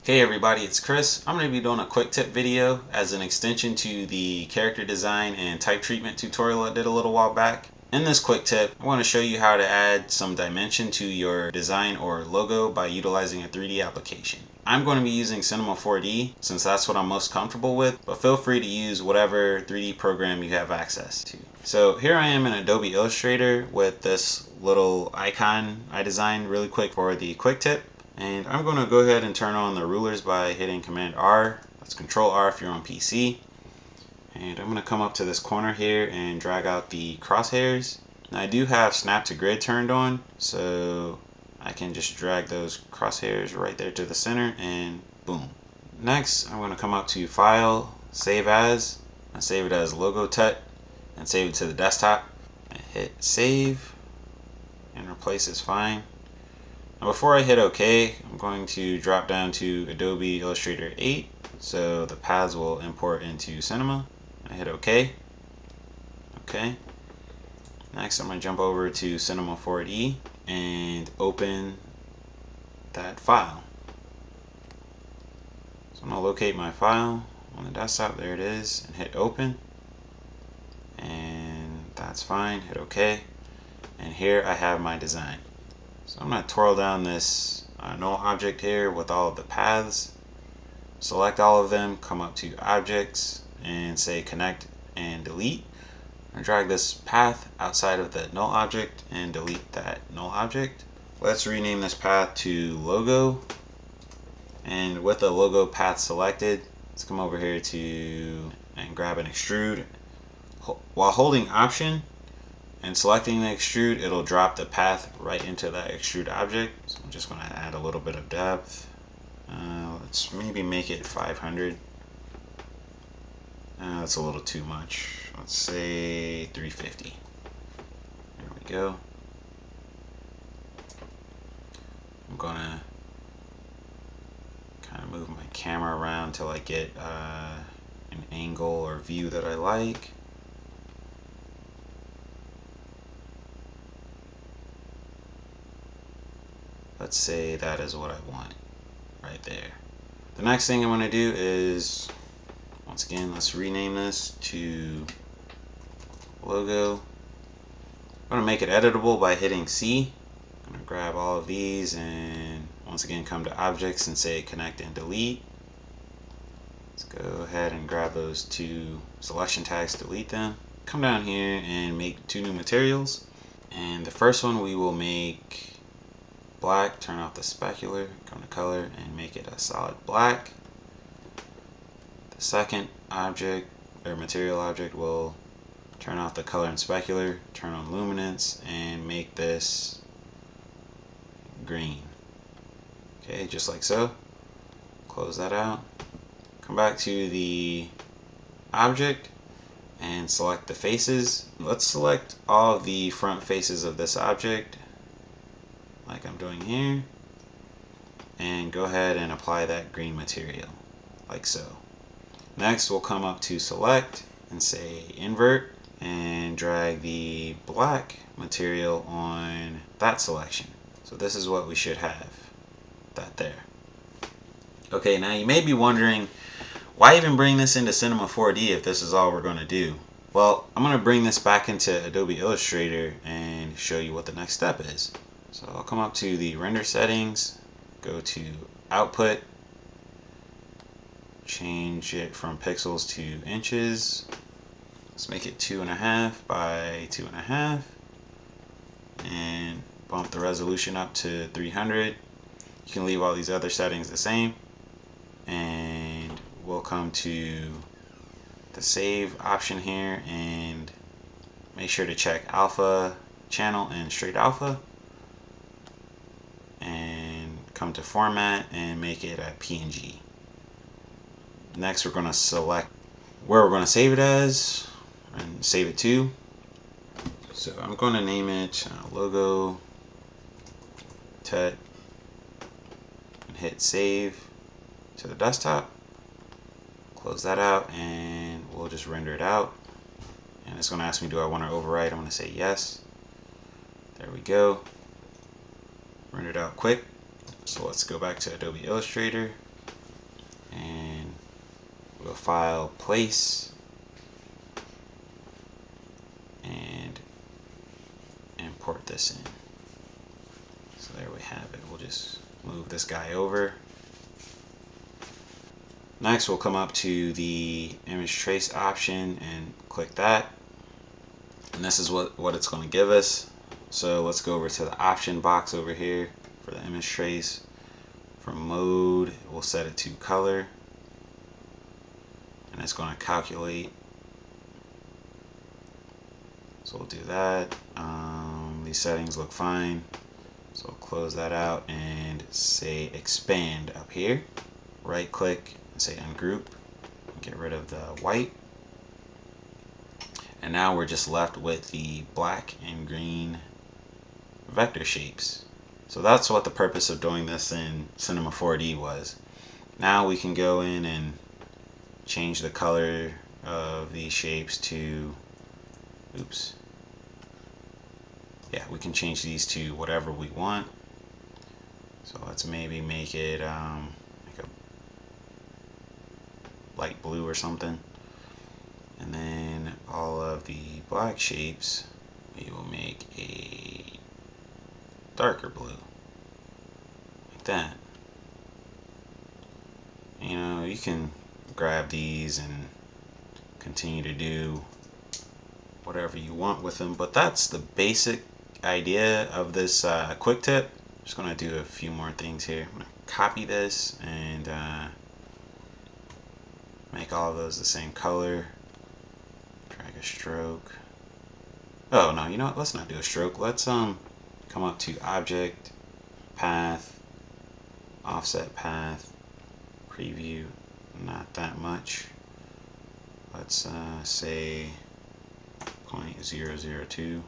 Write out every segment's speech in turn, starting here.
Hey everybody, it's Chris. I'm going to be doing a quick tip video as an extension to the character design and type treatment tutorial I did a little while back. In this quick tip, I want to show you how to add some dimension to your design or logo by utilizing a 3D application. I'm going to be using Cinema 4D since that's what I'm most comfortable with, but feel free to use whatever 3D program you have access to. So here I am in Adobe Illustrator with this little icon I designed really quick for the quick tip. And I'm going to go ahead and turn on the rulers by hitting Command R. That's Control R if you're on PC. And I'm going to come up to this corner here and drag out the crosshairs. Now I do have Snap to Grid turned on, so I can just drag those crosshairs right there to the center and boom. Next, I'm going to come up to File, Save As. I save it as Logo Tut and save it to the desktop. And hit Save and Replace is fine. Now before I hit OK, I'm going to drop down to Adobe Illustrator 8 so the paths will import into Cinema. I hit OK. Okay. Next I'm going to jump over to Cinema 4D and open that file. So I'm going to locate my file on the desktop, there it is, and hit Open. And that's fine, hit OK. And here I have my design. So I'm going to twirl down this null object here with all of the paths. Select all of them, come up to Objects, and say Connect and Delete. And drag this path outside of the null object and delete that null object. Let's rename this path to Logo. And with the logo path selected, let's come over here and grab an extrude. While holding Option and selecting the extrude, it'll drop the path right into that extrude object. So I'm just going to add a little bit of depth. Let's maybe make it 500. That's a little too much. Let's say 350. There we go. I'm going to kind of move my camera around till I get an angle or view that I like. Let's say that is what I want right there. The next thing I'm going to do is, once again, let's rename this to Logo. I'm going to make it editable by hitting C. I'm going to grab all of these and once again come to Objects and say Connect and Delete. Let's go ahead and grab those two selection tags, delete them. Come down here and make two new materials. And the first one we will make black, turn off the specular, come to color and make it a solid black. The second object or material object will turn off the color and specular, turn on luminance and make this green. Okay, just like so. Close that out. Come back to the object and select the faces. Let's select all of the front faces of this object like I'm doing here, and go ahead and apply that green material like so. Next we'll come up to Select and say Invert and drag the black material on that selection. So this is what we should have, that there. Okay, now you may be wondering, why even bring this into Cinema 4D if this is all we're going to do? Well, I'm going to bring this back into Adobe Illustrator and show you what the next step is. So I'll come up to the render settings, go to output, change it from pixels to inches. Let's make it 2.5 by 2.5 and bump the resolution up to 300. You can leave all these other settings the same, and we'll come to the save option here and make sure to check alpha channel and straight alpha. And come to format and make it a PNG. Next we're going to select where we're going to save it as and save it to. So I'm going to name it Logo Tut and hit save to the desktop. Close that out and we'll just render it out. And it's going to ask me, do I want to overwrite? I'm going to say yes. There we go. Rendered out quick. So let's go back to Adobe Illustrator go File, Place, and import this in. So there we have it. We'll just move this guy over. Next, we'll come up to the image trace option and click that. And this is what it's going to give us. So let's go over to the option box over here for the image trace. From mode, we'll set it to color. And it's going to calculate. So we'll do that. These settings look fine. So we'll close that out and say expand up here. Right click and say ungroup. Get rid of the white. And now we're just left with the black and green vector shapes. So that's what the purpose of doing this in Cinema 4D was. Now we can go in and change the color of these shapes to, oops. Yeah, we can change these to whatever we want. So let's maybe make it like a light blue or something. And then all of the black shapes, we will make a darker blue. Like that. You know, you can grab these and continue to do whatever you want with them, but that's the basic idea of this quick tip. Just going to do a few more things here. I'm going to copy this and make all of those the same color. Drag a stroke. Oh no, you know what? Let's not do a stroke. Let's come up to Object, Path, Offset Path, Preview. Not that much. Let's say 0.002.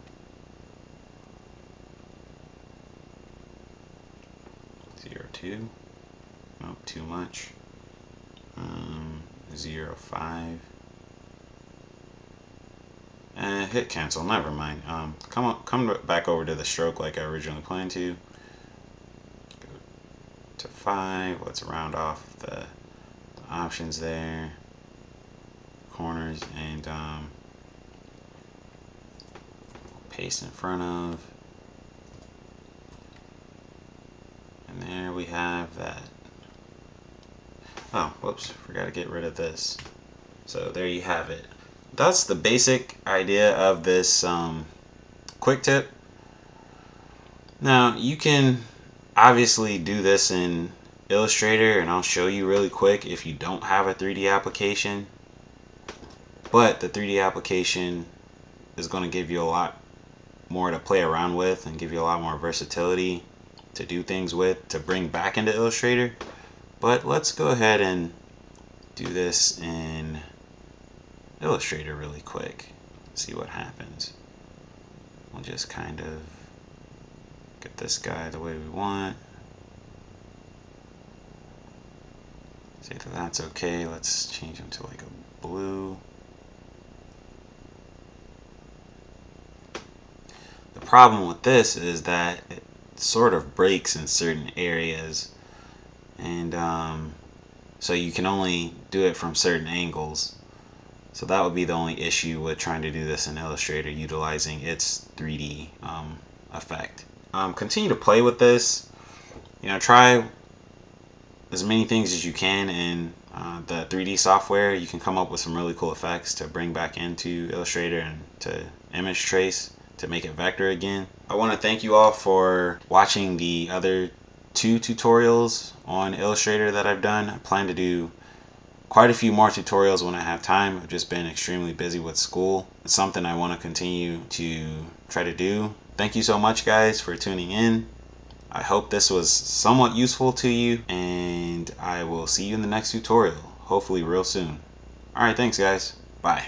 0.02. Nope, too much. 0.5. And hit cancel. Never mind. Come back over to the stroke like I originally planned to. Go to 5. Let's round off the options there. Corners and paste in front of. And there we have that. Oh, whoops, forgot to get rid of this. So there you have it. That's the basic idea of this quick tip. Now you can obviously do this in Illustrator, and I'll show you really quick if you don't have a 3D application. But the 3D application is going to give you a lot more to play around with and give you a lot more versatility to do things with, to bring back into Illustrator. But let's go ahead and do this in Illustrator really quick. See what happens. We'll just kind of get this guy the way we want. Say that that's okay. Let's change him to like a blue. The problem with this is that it sort of breaks in certain areas, and so you can only do it from certain angles. So that would be the only issue with trying to do this in Illustrator, utilizing its 3D effect. Continue to play with this. You know, try as many things as you can in the 3D software. You can come up with some really cool effects to bring back into Illustrator and to image trace to make it vector again. I want to thank you all for watching the other 2 tutorials on Illustrator that I've done. I plan to do quite a few more tutorials when I have time. I've just been extremely busy with school. It's something I want to continue to try to do. Thank you so much, guys, for tuning in. I hope this was somewhat useful to you, and I will see you in the next tutorial, hopefully real soon. Alright, thanks guys. Bye.